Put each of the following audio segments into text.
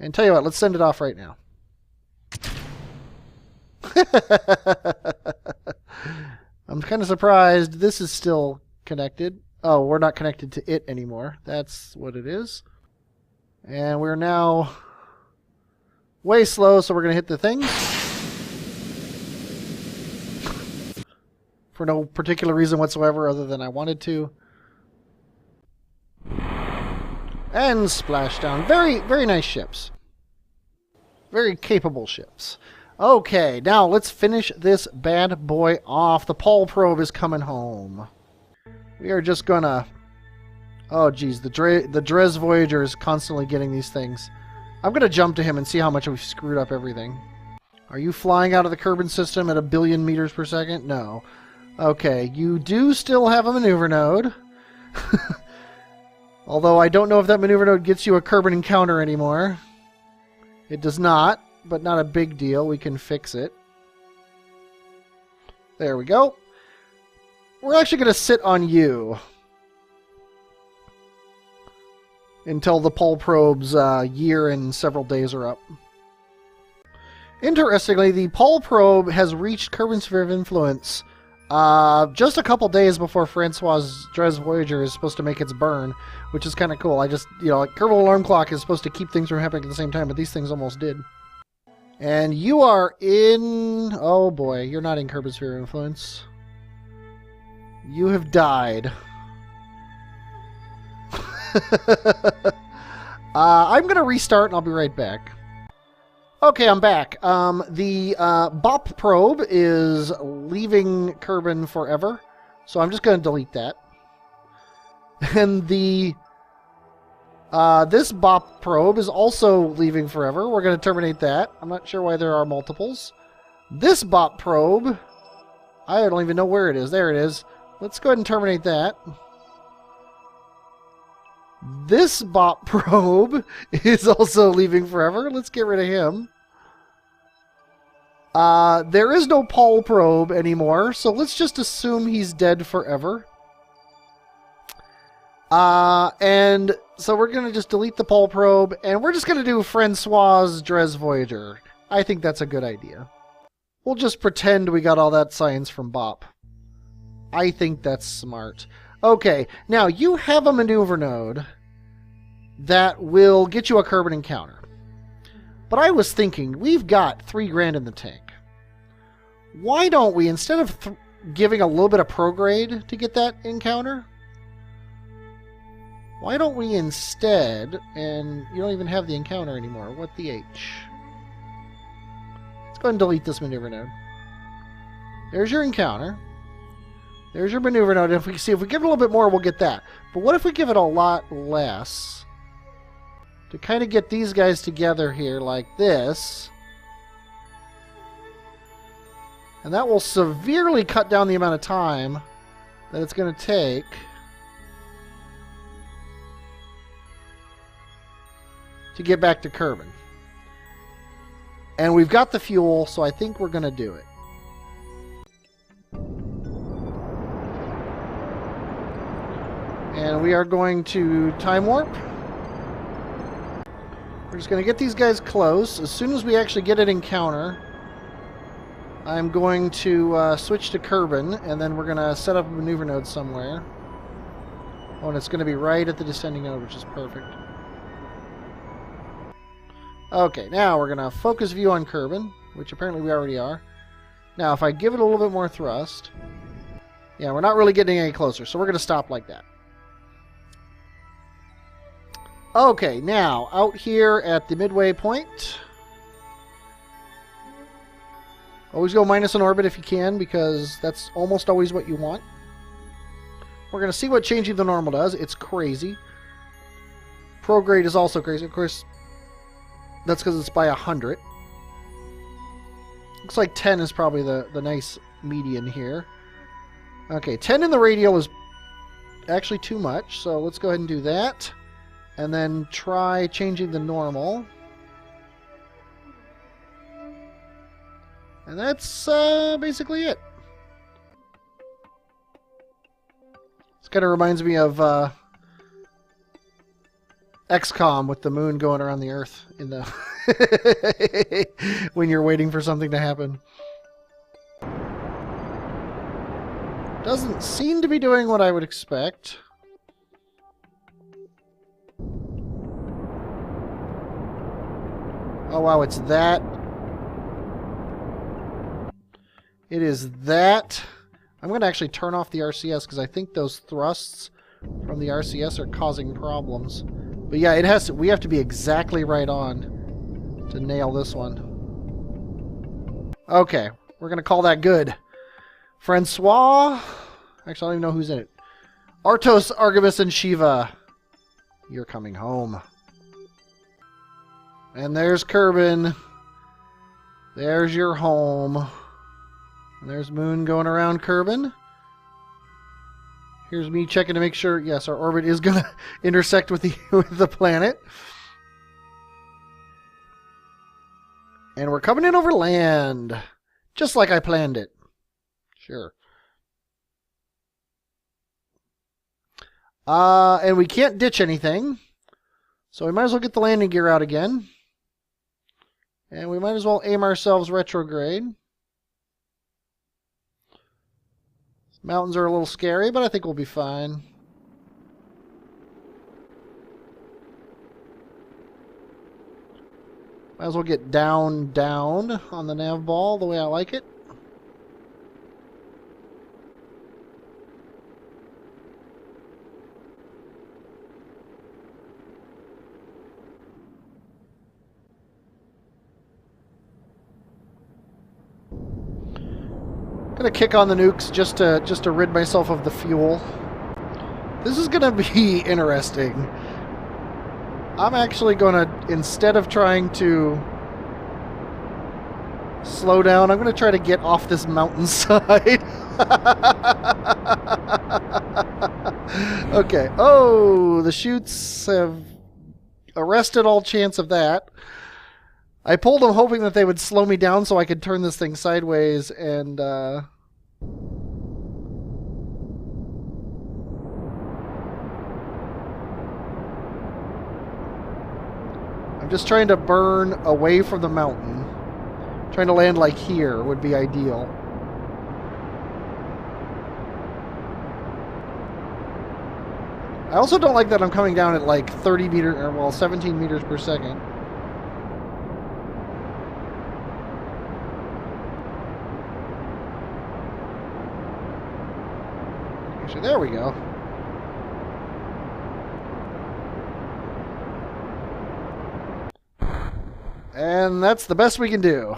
And tell you what, let's send it off right now. I'm kind of surprised this is still connected. Oh, we're not connected to it anymore. That's what it is. And we're now way slow, so we're going to hit the things. For no particular reason whatsoever other than I wanted to. And splash down. Very, very nice ships. Very capable ships. Okay, now let's finish this bad boy off. The Paul probe is coming home. We are just gonna... Oh, geez, the Dres Voyager is constantly getting these things. I'm gonna jump to him and see how much we've screwed up everything. Are you flying out of the Kerbin system at 1 billion meters per second? No. Okay, you do still have a maneuver node. Although I don't know if that maneuver node gets you a Kerbin encounter anymore. It does not, but not a big deal. We can fix it. There we go. We're actually going to sit on you until the Paul probe's year and several days are up. Interestingly, the Paul probe has reached Kerbin sphere of influence just a couple days before Francois' Dres Voyager is supposed to make its burn, which is kind of cool. I just, like Kerbal Alarm Clock is supposed to keep things from happening at the same time, but these things almost did. And you are in... Oh boy, you're not in Kerbin sphere of influence. You have died. I'm going to restart and I'll be right back. Okay, I'm back. The BOP probe is leaving Kerbin forever, so I'm just going to delete that. And the this BOP probe is also leaving forever. We're going to terminate that. I'm not sure why there are multiples. This BOP probe, I don't even know where it is. There it is. Let's go ahead and terminate that. This BOP probe is also leaving forever. Let's get rid of him. There is no Paul probe anymore, so let's just assume he's dead forever. And so we're going to just delete the Paul probe, and we're just going to do Francois' Dres Voyager. I think that's a good idea. We'll just pretend we got all that science from BOP. I think that's smart. Okay, now you have a maneuver node that will get you a Kerbin encounter. But I was thinking, we've got $3 grand in the tank. Why don't we, instead of giving a little bit of prograde to get that encounter, why don't we instead, and you don't even have the encounter anymore, what the H? Let's go ahead and delete this maneuver node. There's your encounter. There's your maneuver node. If we see, if we give it a little bit more, we'll get that. But what if we give it a lot less? To kind of get these guys together here like this. And that will severely cut down the amount of time that it's going to take to get back to Kerbin. And we've got the fuel, so I think we're going to do it. And we are going to time warp. We're just going to get these guys close. As soon as we actually get an encounter, I'm going to switch to Kerbin, and then we're going to set up a maneuver node somewhere. Oh, and it's going to be right at the descending node, which is perfect. Okay, now we're going to focus view on Kerbin, which apparently we already are. Now, if I give it a little bit more thrust... Yeah, we're not really getting any closer, so we're going to stop like that. Okay, now, out here at the midway point... Always go minus an orbit if you can, because that's almost always what you want. We're going to see what changing the normal does. It's crazy. Prograde is also crazy. Of course, that's because it's by 100. Looks like 10 is probably the nice median here. Okay, 10 in the radial is actually too much, so let's go ahead and do that. And then try changing the normal. And that's basically it. This kind of reminds me of XCOM with the moon going around the Earth in the when you're waiting for something to happen. Doesn't seem to be doing what I would expect. Oh wow, it's that. It is that. I'm going to actually turn off the RCS because I think those thrusts from the RCS are causing problems. But yeah, it has to, we have to be exactly right on to nail this one. Okay, we're going to call that good. Francois. Actually, I don't even know who's in it. Artos, Artemis, and Shiva. You're coming home. And there's Kerbin. There's your home. And there's Moon going around Kerbin. Here's me checking to make sure, yes, our orbit is going to intersect with the planet. And we're coming in over land. Just like I planned it. Sure. And we can't ditch anything. So we might as well get the landing gear out again. And we might as well aim ourselves retrograde. Mountains are a little scary, but I think we'll be fine. Might as well get down on the nav ball the way I like it. Gonna kick on the nukes just to rid myself of the fuel. This is gonna be interesting. I'm actually gonna, instead of trying to slow down, I'm gonna try to get off this mountainside. Okay. Oh, the chutes have arrested all chance of that. I pulled them hoping that they would slow me down so I could turn this thing sideways and, I'm just trying to burn away from the mountain. Trying to land like here would be ideal. I also don't like that I'm coming down at like 30 meters, or well, 17 meters per second. Actually, there we go. And that's the best we can do.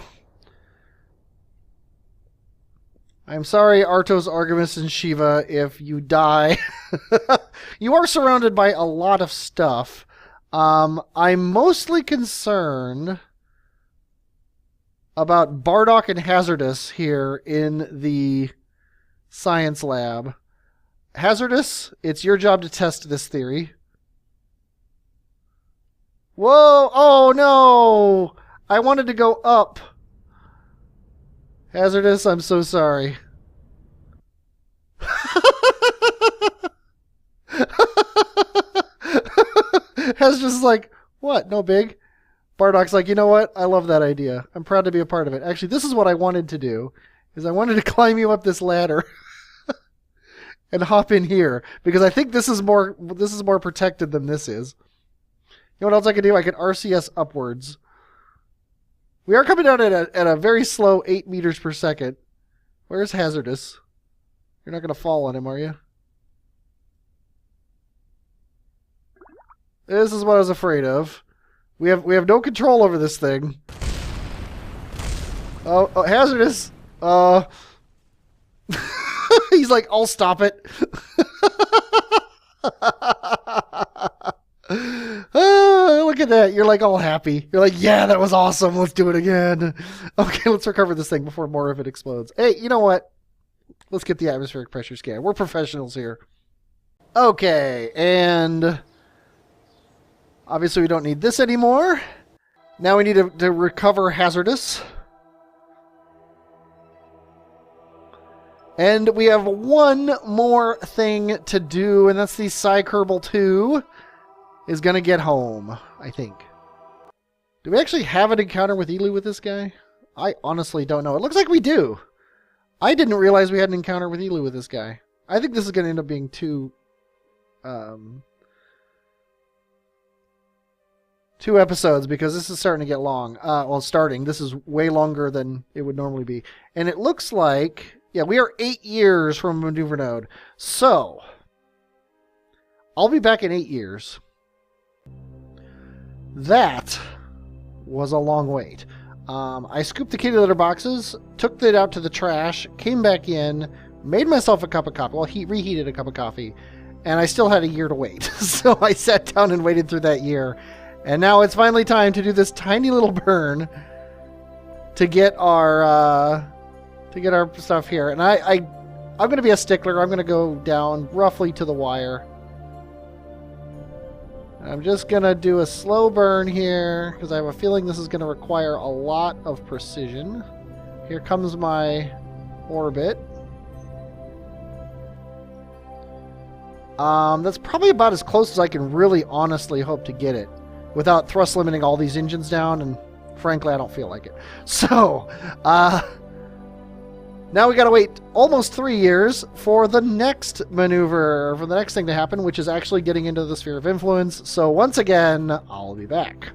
I'm sorry, Artos, Artemis, and Shiva, if you die. You are surrounded by a lot of stuff. I'm mostly concerned about Bardock and Hazardous here in the science lab. Hazardous, it's your job to test this theory. Whoa! Oh no! I wanted to go up. Hazardous, I'm so sorry. Hazardous is like, what? No big? Bardock's like, you know what? I love that idea. I'm proud to be a part of it. Actually, this is what I wanted to do. Is I wanted to climb you up this ladder and hop in here because I think this is more protected than this is. You know what else I can do? I can RCS upwards. We are coming down at a very slow 8 meters per second. Where's Hazardous? You're not going to fall on him, are you? This is what I was afraid of. We have no control over this thing. Oh, Hazardous. He's like, I'll stop it. Look at that. You're like all happy. You're like, yeah, that was awesome. Let's do it again. Okay, let's recover this thing before more of it explodes. Hey, you know what? Let's get the atmospheric pressure scan. We're professionals here. Okay, and obviously we don't need this anymore. Now we need to recover Hazardous. And we have one more thing to do, and that's the Psy Kerbal 2. is going to get home, I think. Do we actually have an encounter with Elu with this guy? I honestly don't know. It looks like we do. I didn't realize we had an encounter with Elu with this guy. I think this is going to end up being two episodes because this is starting to get long. Well, starting. This is way longer than it would normally be. And it looks like, yeah, we are 8 years from a maneuver node. So, I'll be back in 8 years. That was a long wait. I scooped the kitty litter boxes, took it out to the trash, came back in, made myself a cup of coffee. Well, reheated a cup of coffee, and I still had a year to wait. So I sat down and waited through that year. And now it's finally time to do this tiny little burn to get our stuff here. And I'm going to be a stickler. I'm going to go down roughly to the wire. I'm just going to do a slow burn here because I have a feeling this is going to require a lot of precision. Here comes my orbit. That's probably about as close as I can really honestly hope to get it without thrust limiting all these engines down, and frankly I don't feel like it. So, now we gotta wait almost 3 years for the next maneuver, for the next thing to happen, which is actually getting into the sphere of influence. So once again, I'll be back.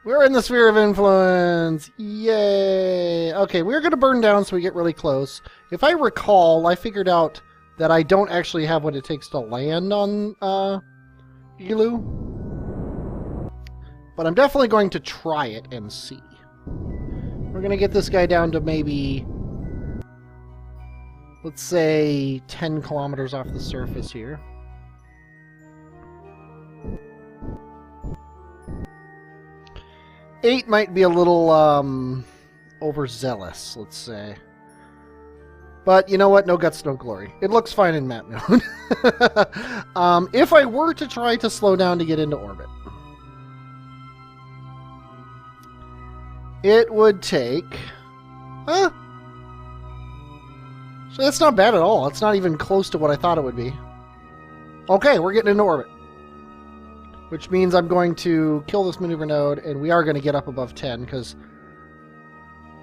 We're in the sphere of influence! Yay! Okay, we're gonna burn down so we get really close. If I recall, I figured out that I don't actually have what it takes to land on Elu. But I'm definitely going to try it and see. We're going to get this guy down to maybe, let's say, 10 kilometers off the surface here. Eight might be a little overzealous, let's say. But you know what? No guts, no glory. It looks fine in map mode. If I were to try to slow down to get into orbit, it would take... So that's not bad at all. It's not even close to what I thought it would be. Okay, we're getting into orbit. Which means I'm going to kill this maneuver node, and we are going to get up above 10, because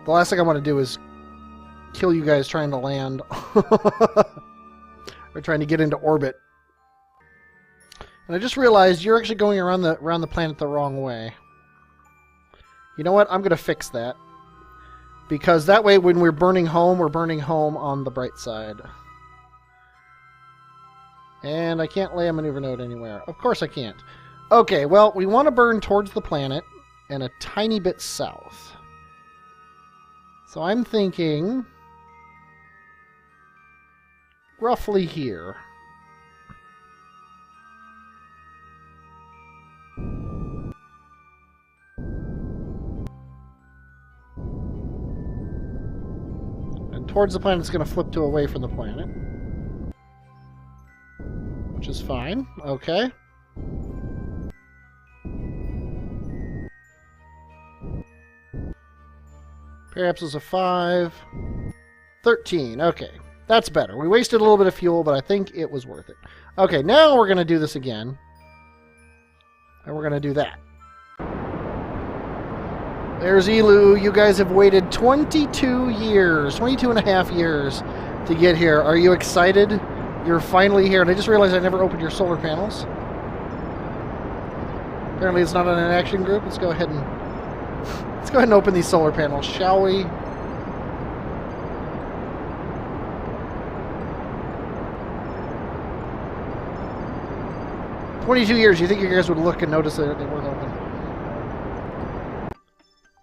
the last thing I want to do is kill you guys trying to land. Or trying to get into orbit. And I just realized you're actually going around the planet the wrong way. You know what? I'm going to fix that. Because that way when we're burning home on the bright side. And I can't lay a maneuver node anywhere. Of course I can't. Okay, well, we want to burn towards the planet and a tiny bit south. So I'm thinking roughly here. And towards the planet, it's going to flip to away from the planet. Which is fine. Okay. Perhaps it's a 5. 13. Okay. That's better. We wasted a little bit of fuel, but I think it was worth it. Okay, now we're going to do this again. And we're going to do that. There's Elu. You guys have waited 22 years, 22 and a half years to get here. Are you excited? You're finally here. And I just realized I never opened your solar panels. Apparently it's not on an action group. Let's go ahead and open these solar panels, shall we? "22 years, you think you guys would look and notice that they weren't open."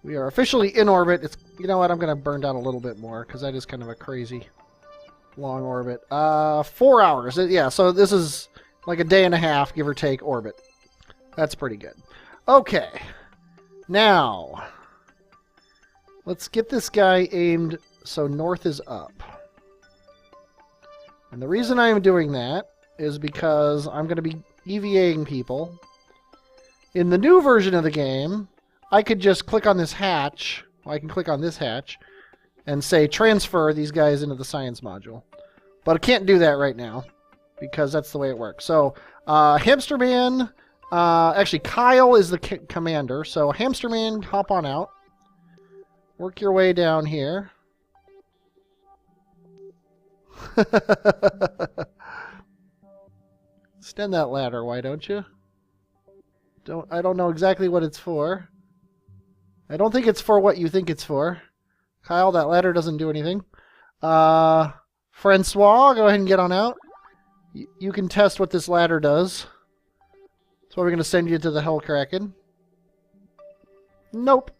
We are officially in orbit. It's, you know what, I'm going to burn down a little bit more, because that is kind of a crazy long orbit. 4 hours. Yeah, so this is like a day and a half, give or take, orbit. That's pretty good. Okay. Now, let's get this guy aimed so north is up. And the reason I am doing that is because I'm going to be EVAing people. In the new version of the game, I could just click on this hatch. Well, I can click on this hatch and say transfer these guys into the science module. But I can't do that right now. because that's the way it works. So, Hamster Man, actually, Kyle is the commander. So, Hamster Man, hop on out. Work your way down here. Extend that ladder, why don't you? I don't know exactly what it's for. I don't think it's for what you think it's for. Kyle, that ladder doesn't do anything. Francois, go ahead and get on out. You can test what this ladder does. That's why we're going to send you to the Hellkraken. Nope.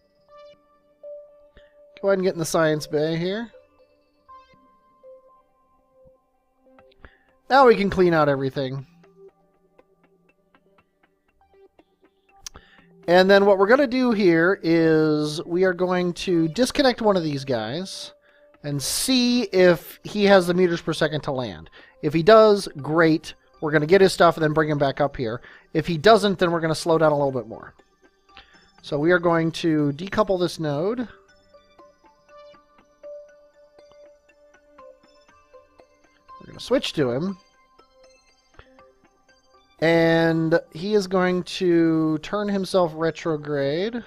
Go ahead and get in the science bay here. Now we can clean out everything. And then what we're going to do here is we are going to disconnect one of these guys and see if he has the meters per second to land. If he does, great. We're going to get his stuff and then bring him back up here. If he doesn't, then we're going to slow down a little bit more. So we are going to decouple this node. We're going to switch to him. And he is going to turn himself retrograde.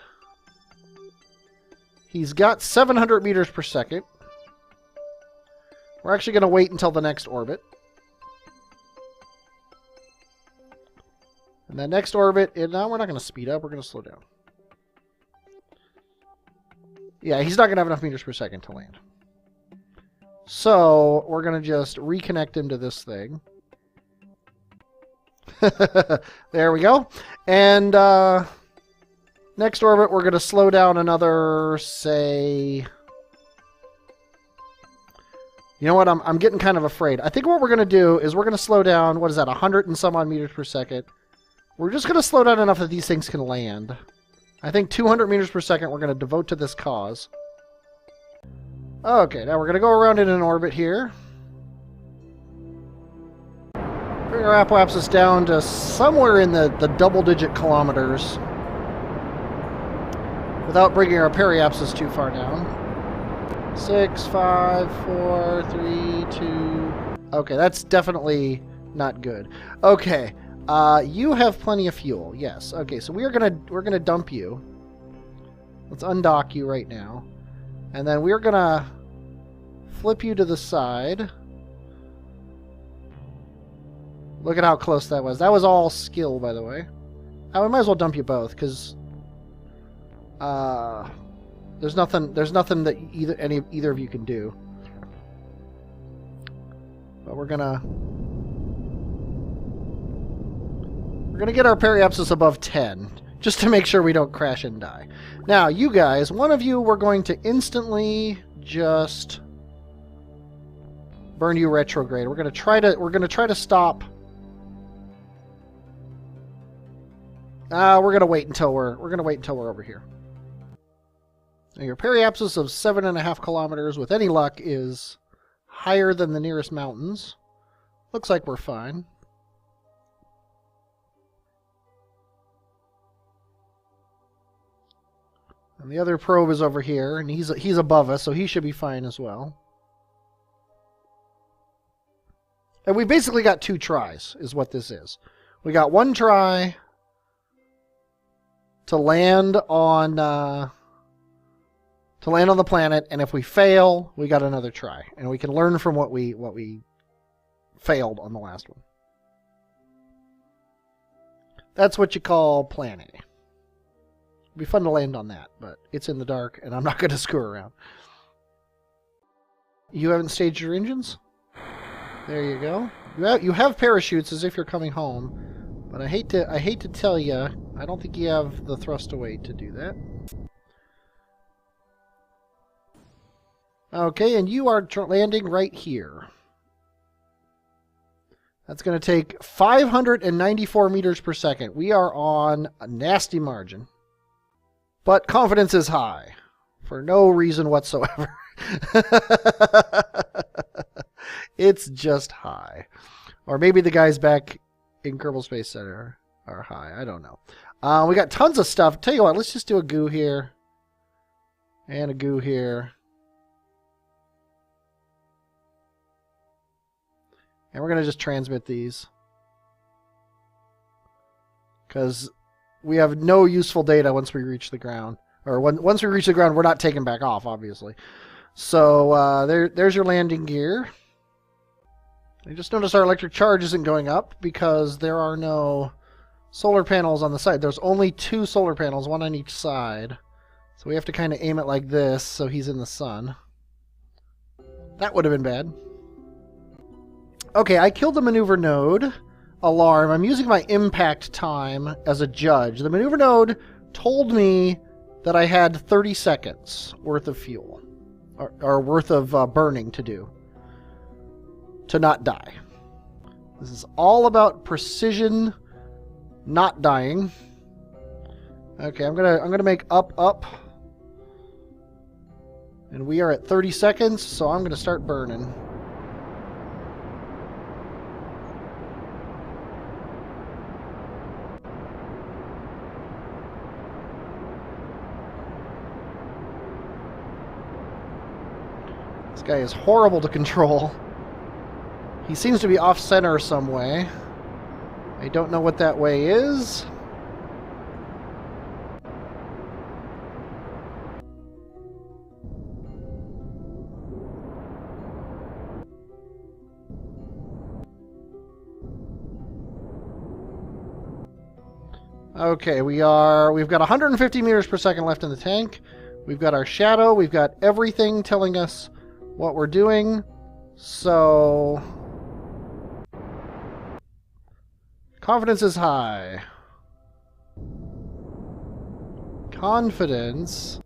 He's got 700 meters per second. We're actually going to wait until the next orbit. And that next orbit, now we're not going to speed up, we're going to slow down. Yeah, he's not going to have enough meters per second to land. So, we're going to just reconnect him to this thing. There we go. And next orbit, we're going to slow down another, say... You know what? I'm getting kind of afraid. I think what we're going to do is we're going to slow down, what is that, 100 and some odd meters per second. We're just going to slow down enough that these things can land. I think 200 meters per second we're going to devote to this cause. Okay, now we're going to go around in an orbit here. Bring our apoapsis down to somewhere in the double-digit kilometers without bringing our periapsis too far down. 6, 5, 4, 3, 2... Okay, that's definitely not good. Okay, you have plenty of fuel. Yes. Okay, so we're gonna dump you. Let's undock you right now. And then we're gonna flip you to the side. Look at how close that was. That was all skill, by the way. We might as well dump you both, because there's nothing that either of you can do. But we're gonna get our periapsis above 10, just to make sure we don't crash and die. Now, you guys, one of you, we're going to instantly just burn you retrograde. We're gonna try to stop. We're gonna wait until we're over here. Now, your periapsis of 7.5 kilometers, with any luck, is higher than the nearest mountains. Looks like we're fine. And the other probe is over here, and he's above us, so he should be fine as well. And we basically got 2 tries, is what this is. We got 1 try to land on the planet, and if we fail, we got another try, and we can learn from what we failed on the last one. That's what you call plan A. It'd be fun to land on that, but it's in the dark, and I'm not going to screw around. You haven't staged your engines? There you go. You have parachutes as if you're coming home, but I hate to tell you, I don't think you have the thrust away to do that. Okay, and you are landing right here. That's going to take 594 meters per second. We are on a nasty margin. But confidence is high. For no reason whatsoever. It's just high. Or maybe the guys back in Kerbal Space Center are high. I don't know. We got tons of stuff. Tell you what, let's just do a goo here. And a goo here. And we're going to just transmit these. Because we have no useful data once we reach the ground. Or once we reach the ground, we're not taking back off, obviously. So there's your landing gear. I just noticed our electric charge isn't going up because there are no solar panels on the side. There's only 2 solar panels, one on each side. So we have to kind of aim it like this so he's in the sun. That would have been bad. Okay, I killed the maneuver node alarm. I'm using my impact time as a judge. The maneuver node told me that I had 30 seconds worth of fuel. Or worth of burning to do. To not die. This is all about precision, not dying. Okay, I'm gonna make up. And we are at 30 seconds, so I'm gonna start burning. This guy is horrible to control. He seems to be off-center some way. I don't know what that way is. Okay, we've got 150 meters per second left in the tank. We've got our shadow. We've got everything telling us what we're doing. So confidence is high. Confidence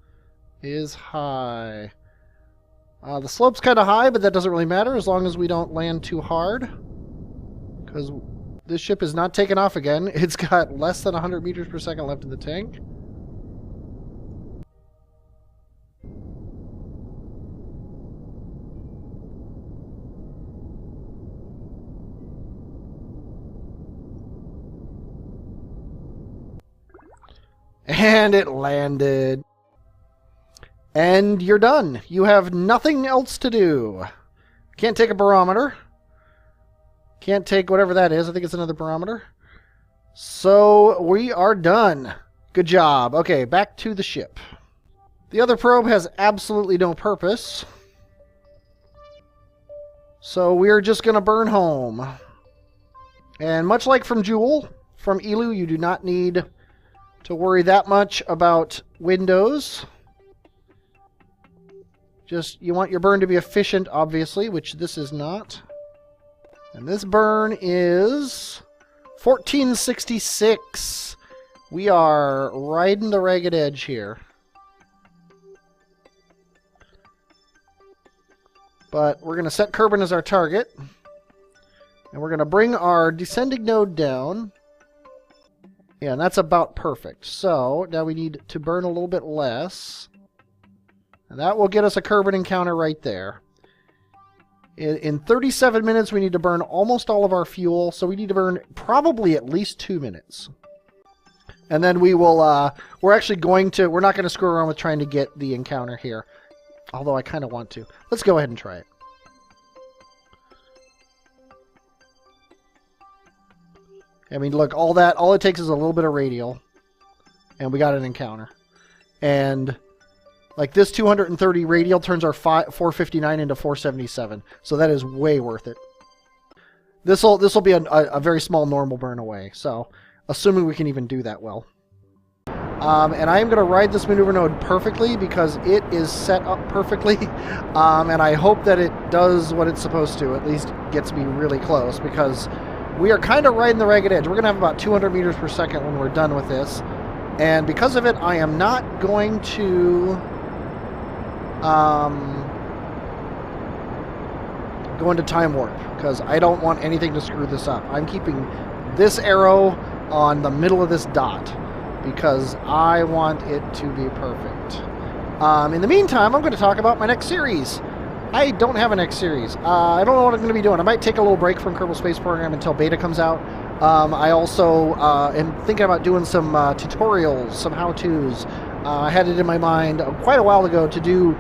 is high. The slope's kind of high, but that doesn't really matter as long as we don't land too hard. Because this ship is not taking off again. It's got less than 100 meters per second left in the tank. And it landed. And you're done. You have nothing else to do. Can't take a barometer. Can't take whatever that is. I think it's another barometer. So we are done. Good job. Okay, back to the ship. The other probe has absolutely no purpose. So we're just going to burn home. And much like from Joule, from Elu, you do not need to worry that much about windows. Just, you want your burn to be efficient, obviously, which this is not. And this burn is 1466. We are riding the ragged edge here. But we're going to set Kerbin as our target. And we're going to bring our descending node down. Yeah, and that's about perfect. So, now we need to burn a little bit less. And that will get us a Kerbin encounter right there. In 37 minutes, we need to burn almost all of our fuel. So we need to burn probably at least 2 minutes. And then we will, we're not going to screw around with trying to get the encounter here. Although I kind of want to. Let's go ahead and try it. I mean, look, all it takes is a little bit of radial, and we got an encounter. And like this 230 radial turns our 459 into 477, so that is way worth it. This will be a very small normal burn away. So, assuming we can even do that well. And I am going to ride this maneuver node perfectly because it is set up perfectly, and I hope that it does what it's supposed to. At least gets me really close because we are kind of riding the ragged edge. We're going to have about 200 meters per second when we're done with this. And because of it, I am not going to go into time warp because I don't want anything to screw this up. I'm keeping this arrow on the middle of this dot because I want it to be perfect. In the meantime, I'm going to talk about my next series. I don't have a next series. I don't know what I'm going to be doing. I might take a little break from Kerbal Space Program until beta comes out. I also am thinking about doing some tutorials, some how-tos. I had it in my mind quite a while ago to do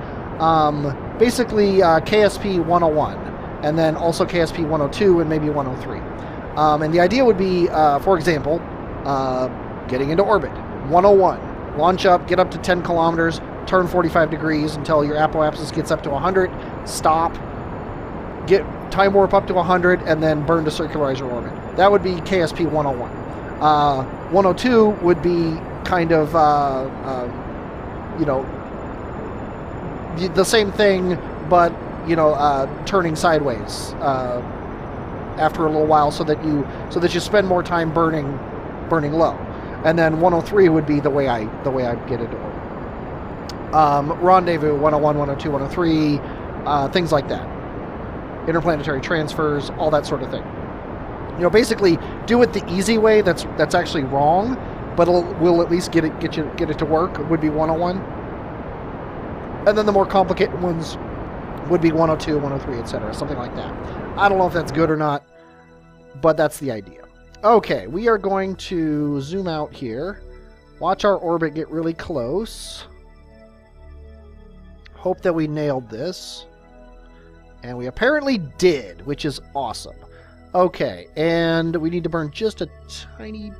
basically KSP 101. and then also KSP 102 and maybe 103. And the idea would be, for example, getting into orbit. 101, launch up, get up to 10 kilometers, turn 45 degrees until your apoapsis gets up to 100, stop, get time warp up to 100, and then burn to circularize your orbit. That would be KSP 101. 102 would be kind of, you know, the same thing, but, you know, turning sideways after a little while, so that you spend more time burning low. And then 103 would be the way I get into orbit. Rendezvous 101, 102, 103, things like that. Interplanetary transfers, all that sort of thing. You know, basically do it the easy way. That's actually wrong, but we'll at least get it to work. Would be 101, and then the more complicated ones would be 102, 103, etc. Something like that. I don't know if that's good or not, but that's the idea. Okay, we are going to zoom out here. Watch our orbit get really close. Hope that we nailed this. And we apparently did, which is awesome. Okay, and we need to burn just a tiny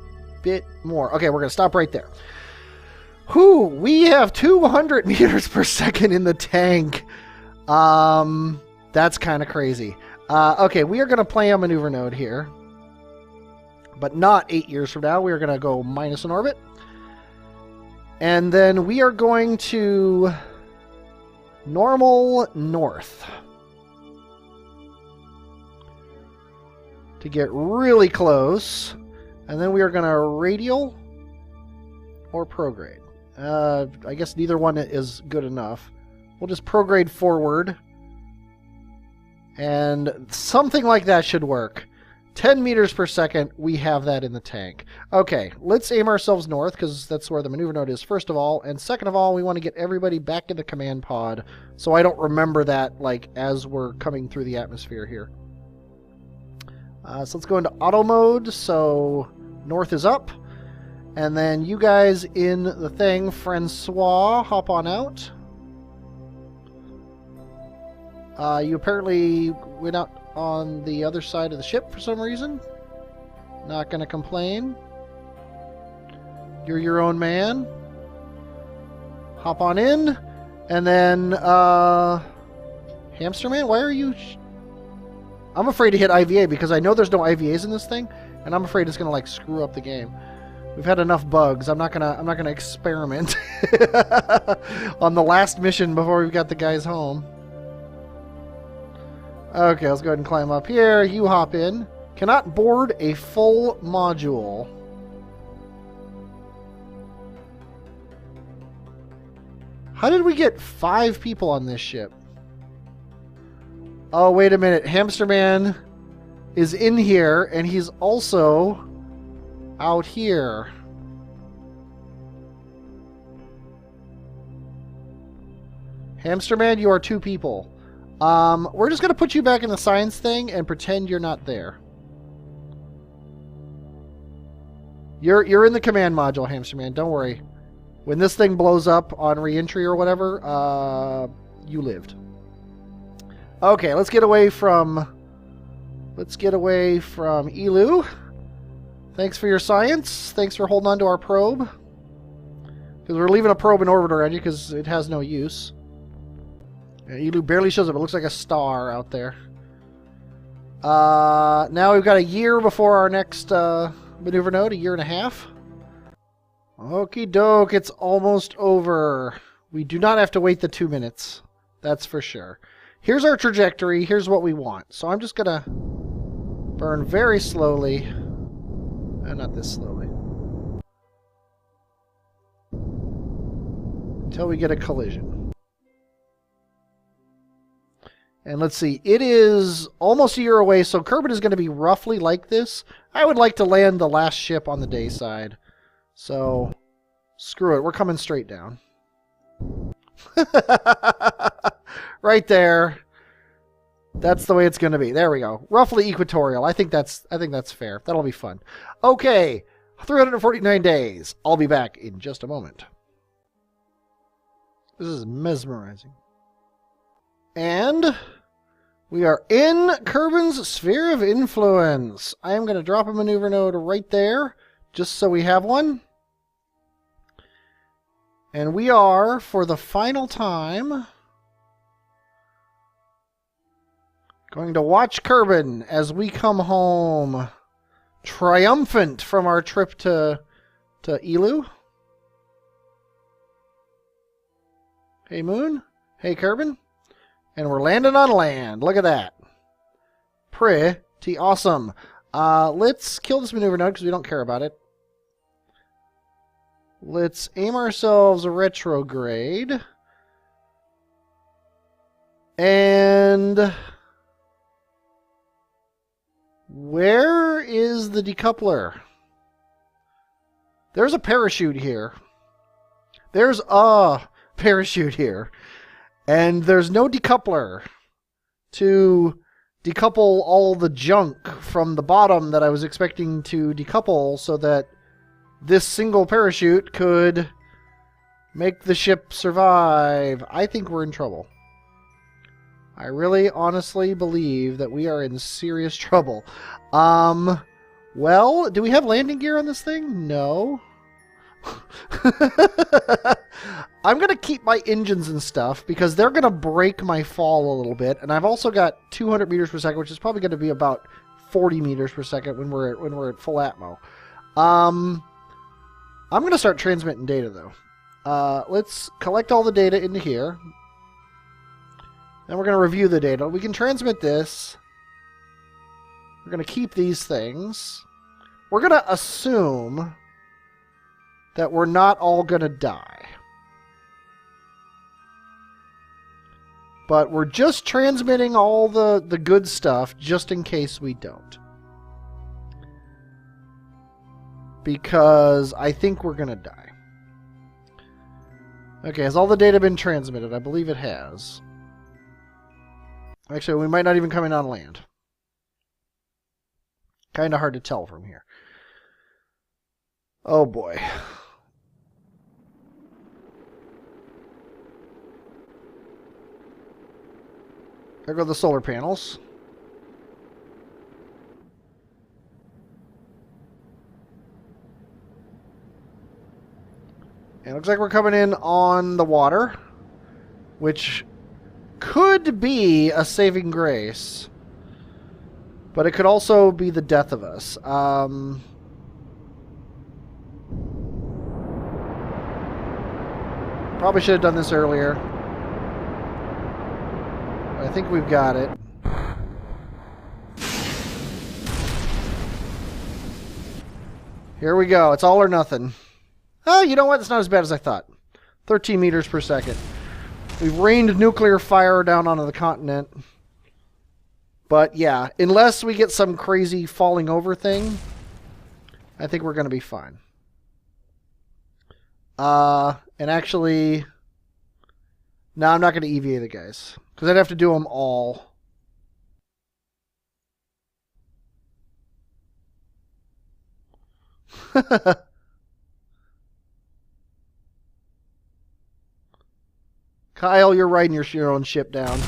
bit more. Okay, we're going to stop right there. Whew, we have 200 meters per second in the tank. That's kind of crazy. Okay, we are going to play a maneuver node here. But not 8 years from now. We are going to go minus an orbit. And then we are going to normal north. To get really close. And then we are going to radial or prograde. I guess neither one is good enough. We'll just prograde forward. And something like that should work. 10 meters per second, we have that in the tank. Okay, let's aim ourselves north, because that's where the maneuver node is, first of all. And second of all, we want to get everybody back in the command pod, so I don't remember that, like, as we're coming through the atmosphere here. So let's go into auto mode, so north is up. And then you guys in the thing, Francois, hop on out. You apparently went out on the other side of the ship for some reason. Not gonna complain. You're your own man. Hop on in. And then, Hamster Man, why are you... I'm afraid to hit IVA because I know there's no IVAs in this thing, and I'm afraid it's gonna, like, screw up the game. We've had enough bugs. I'm not gonna experiment on the last mission before we've got the guys home. Okay, let's go ahead and climb up here. You hop in. Cannot board a full module. How did we get 5 people on this ship? Oh, wait a minute. Hamster Man is in here, and he's also out here. Hamster Man, you are 2 people. We're just going to put you back in the science thing and pretend you're not there. You're in the command module, Hamster Man. Don't worry. When this thing blows up on re-entry or whatever, you lived. Okay, let's get away from Elu. Thanks for your science. Thanks for holding on to our probe. Because we're leaving a probe in orbit around you because it has no use. Elu barely shows up. It looks like a star out there. Now we've got a year before our next maneuver node. A year and a half. Okie doke. It's almost over. We do not have to wait the 2 minutes. That's for sure. Here's our trajectory. Here's what we want. So I'm just going to burn very slowly. Not this slowly. Until we get a collision. And let's see, it is almost a year away, so Kerbin is going to be roughly like this. I would like to land the last ship on the day side. So, screw it, we're coming straight down. Right there. That's the way it's going to be. There we go. Roughly equatorial. I think that's fair. That'll be fun. Okay, 349 days. I'll be back in just a moment. This is mesmerizing. And We are in Kerbin's sphere of influence. I am going to drop a maneuver node right there, just so we have one. And we are, for the final time, going to watch Kerbin as we come home triumphant from our trip to Elu. Hey, Moon. Hey, Kerbin. And we're landing on land. Look at that. Pretty awesome. Let's kill this maneuver node because we don't care about it. Let's aim ourselves a retrograde. And where is the decoupler? There's a parachute here. There's a parachute here. And there's no decoupler to decouple all the junk from the bottom that I was expecting to decouple so that this single parachute could make the ship survive. I think we're in trouble. I really honestly believe that we are in serious trouble. Well, do we have landing gear on this thing? No. I'm going to keep my engines and stuff because they're going to break my fall a little bit. And I've also got 200 meters per second, which is probably going to be about 40 meters per second when we're at full atmo. I'm going to start transmitting data, though. Let's collect all the data into here. Then we're going to review the data. We can transmit this. We're going to keep these things. We're going to assume that we're not all going to die. But we're just transmitting all the good stuff just in case we don't. Because I think we're going to die. Okay, has all the data been transmitted? I believe it has. Actually, we might not even come in on land. Kind of hard to tell from here. Oh boy. There go the solar panels. And it looks like we're coming in on the water, which could be a saving grace, but it could also be the death of us. Probably should have done this earlier. I think we've got it. Here we go. It's all or nothing. Oh, you know what? It's not as bad as I thought. 13 meters per second. We've rained nuclear fire down onto the continent. But yeah, unless we get some crazy falling over thing, I think we're going to be fine. And actually, no, I'm not going to EVA the guys, because I'd have to do them all. Kyle, you're riding your own ship down.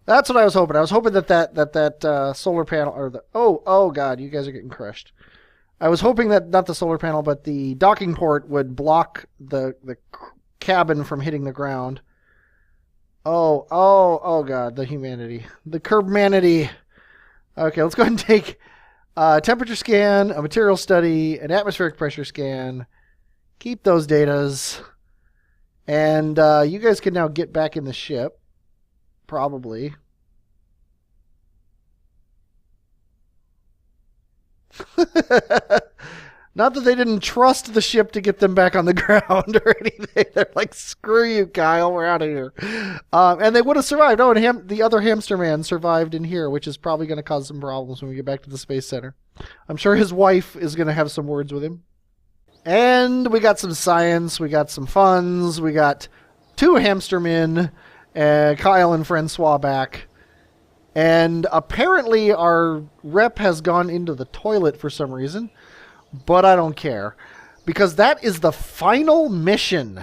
That's what I was hoping. I was hoping that solar panel, or the oh god, you guys are getting crushed. I was hoping that not the solar panel, but the docking port would block the cabin from hitting the ground. Oh god, the humanity, the Kerbmanity. Okay, let's go ahead and take a temperature scan, a material study, an atmospheric pressure scan. Keep those datas. And you guys can now get back in the ship. Probably. Not that they didn't trust the ship to get them back on the ground or anything. They're like, screw you, Kyle, we're out of here. And they would have survived. Oh, and the other hamster man survived in here, which is probably going to cause some problems when we get back to the Space Center. I'm sure his wife is going to have some words with him. And we got some science, we got some funds, we got 2 hamstermen, Kyle and Francois back. And apparently our rep has gone into the toilet for some reason, but I don't care, because that is the final mission.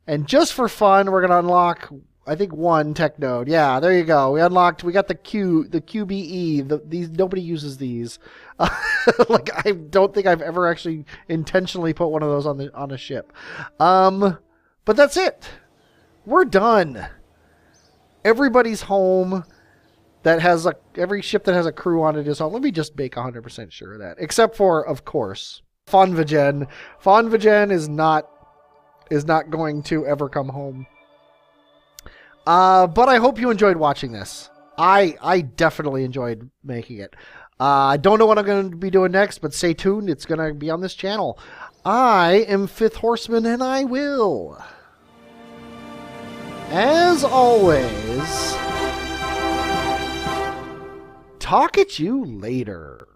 And just for fun, we're going to unlock I think one tech node. Yeah, there you go. We unlocked. We got the QBE. These nobody uses these. Like I don't think I've ever actually intentionally put one of those on a ship. But that's it. We're done. Everybody's home. Every ship that has a crew on it is home. Let me just make 100% sure of that. Except for, of course, Fonvagen. Fonvagen is not going to ever come home. But I hope you enjoyed watching this. I definitely enjoyed making it. I don't know what I'm going to be doing next, but stay tuned. It's going to be on this channel. I am Fifth Horseman, and I will, as always, talk at you later.